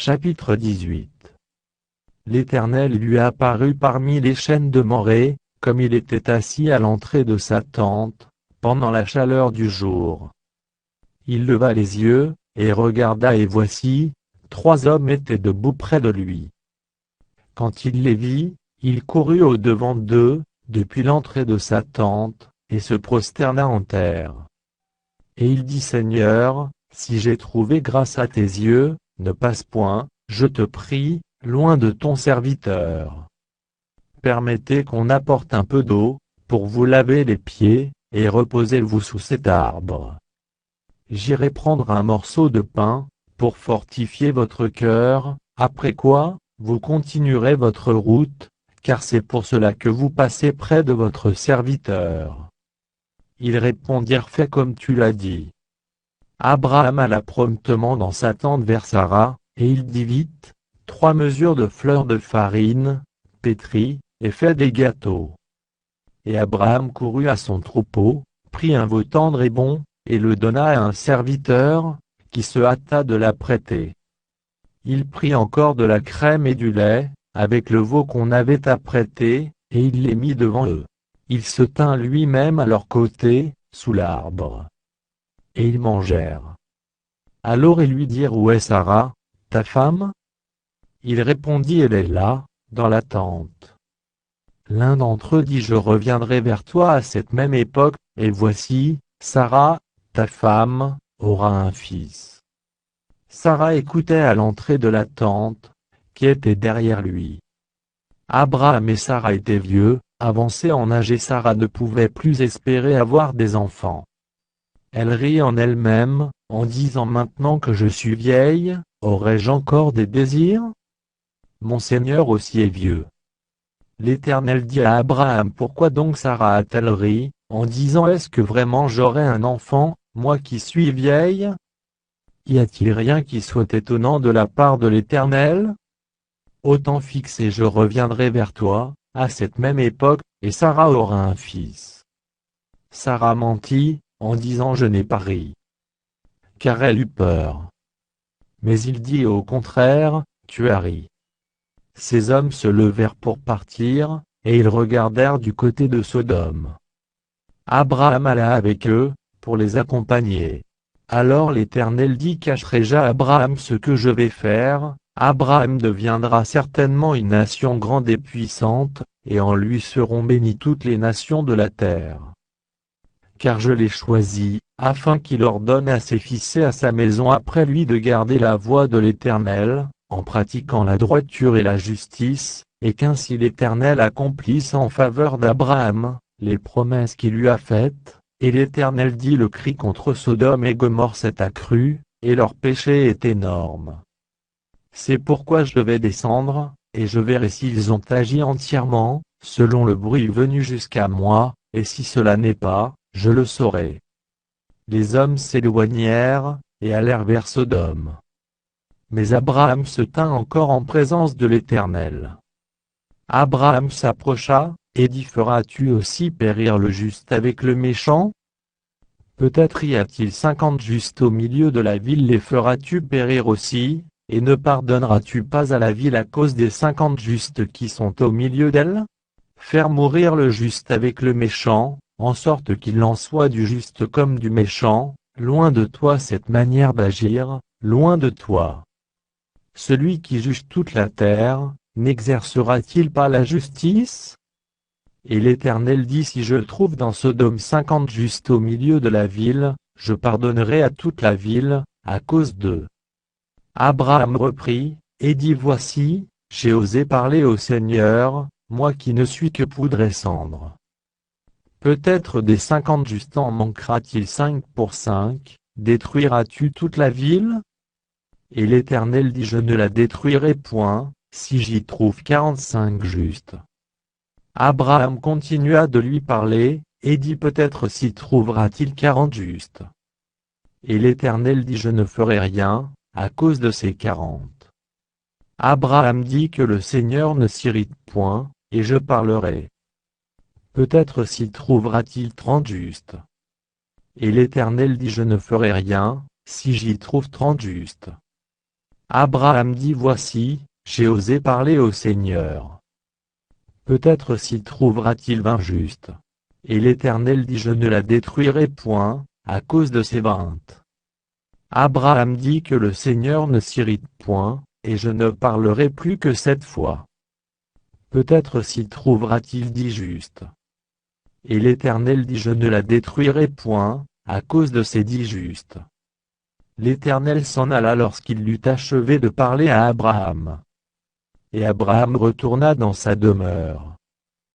Chapitre 18. L'Éternel lui apparut parmi les chênes de Morée, comme il était assis à l'entrée de sa tente, pendant la chaleur du jour. Il leva les yeux, et regarda et voici, 3 hommes étaient debout près de lui. Quand il les vit, il courut au-devant d'eux, depuis l'entrée de sa tente, et se prosterna en terre. Et il dit: Seigneur, si j'ai trouvé grâce à tes yeux, ne passe point, je te prie, loin de ton serviteur. Permettez qu'on apporte un peu d'eau, pour vous laver les pieds, et reposez-vous sous cet arbre. J'irai prendre un morceau de pain, pour fortifier votre cœur, après quoi, vous continuerez votre route, car c'est pour cela que vous passez près de votre serviteur. Ils répondirent: Fais comme tu l'as dit. Abraham alla promptement dans sa tente vers Sarah, et il dit vite: 3 mesures de fleur de farine, pétrie, et fait des gâteaux. Et Abraham courut à son troupeau, prit un veau tendre et bon, et le donna à un serviteur, qui se hâta de l'apprêter. Il prit encore de la crème et du lait, avec le veau qu'on avait apprêté, et il les mit devant eux. Il se tint lui-même à leur côté, sous l'arbre. Et ils mangèrent. Alors ils lui dirent: Où est Sarah, ta femme? Il répondit: Elle est là, dans la tente. L'un d'entre eux dit: Je reviendrai vers toi à cette même époque, et voici, Sarah, ta femme, aura un fils. Sarah écoutait à l'entrée de la tente, qui était derrière lui. Abraham et Sarah étaient vieux, avancés en âge, et Sarah ne pouvait plus espérer avoir des enfants. Elle rit en elle-même, en disant: Maintenant que je suis vieille, aurai-je encore des désirs? Mon Seigneur aussi est vieux. L'Éternel dit à Abraham: Pourquoi donc Sarah a-t-elle ri, en disant: Est-ce que vraiment j'aurai un enfant, moi qui suis vieille? Y a-t-il rien qui soit étonnant de la part de l'Éternel? Au temps fixé je reviendrai vers toi, à cette même époque, et Sarah aura un fils. Sarah mentit, en disant: Je n'ai pas ri. Car elle eut peur. Mais il dit au contraire: Tu as ri. Ces hommes se levèrent pour partir, et ils regardèrent du côté de Sodome. Abraham alla avec eux, pour les accompagner. Alors l'Éternel dit: Cacherai-je à Abraham ce que je vais faire? Abraham deviendra certainement une nation grande et puissante, et en lui seront bénies toutes les nations de la terre. Car je l'ai choisi, afin qu'il ordonne à ses fils et à sa maison après lui de garder la voie de l'Éternel, en pratiquant la droiture et la justice, et qu'ainsi l'Éternel accomplisse en faveur d'Abraham les promesses qu'il lui a faites. Et l'Éternel dit: Le cri contre Sodome et Gomorrhe s'est accru, et leur péché est énorme. C'est pourquoi je vais descendre, et je verrai s'ils ont agi entièrement, selon le bruit venu jusqu'à moi, et si cela n'est pas, je le saurai. Les hommes s'éloignèrent, et allèrent vers Sodome. Mais Abraham se tint encore en présence de l'Éternel. Abraham s'approcha, et dit: Feras-tu aussi périr le juste avec le méchant? Peut-être y a-t-il 50 justes au milieu de la ville, les feras-tu périr aussi, et ne pardonneras-tu pas à la ville à cause des 50 justes qui sont au milieu d'elle? Faire mourir le juste avec le méchant, en sorte qu'il en soit du juste comme du méchant, loin de toi cette manière d'agir, loin de toi. Celui qui juge toute la terre, n'exercera-t-il pas la justice? Et l'Éternel dit: Si je trouve dans Sodome 50 justes au milieu de la ville, je pardonnerai à toute la ville, à cause d'eux. Abraham reprit, et dit: Voici, j'ai osé parler au Seigneur, moi qui ne suis que poudre et cendre. Peut-être des 50 justes en manquera-t-il 5 pour 5, détruiras-tu toute la ville? Et l'Éternel dit: Je ne la détruirai point, si j'y trouve 45 justes. Abraham continua de lui parler, et dit: Peut-être s'y trouvera-t-il 40 justes. Et l'Éternel dit: Je ne ferai rien, à cause de ces 40. Abraham dit: Que le Seigneur ne s'irrite point, et je parlerai. Peut-être s'y trouvera-t-il 30 justes. Et l'Éternel dit: Je ne ferai rien, si j'y trouve 30 justes. Abraham dit voici, j'ai osé parler au Seigneur. Peut-être s'y trouvera-t-il vin juste. Et l'Éternel dit je ne la détruirai point, à cause de ses vingt. Abraham dit que le Seigneur ne s'irrite point, et je ne parlerai plus que 7 fois. Peut-être s'y trouvera-t-il dit juste. Et l'Éternel dit je ne la détruirai point, à cause de ses 10 justes. L'Éternel s'en alla lorsqu'il eut achevé de parler à Abraham. Et Abraham retourna dans sa demeure.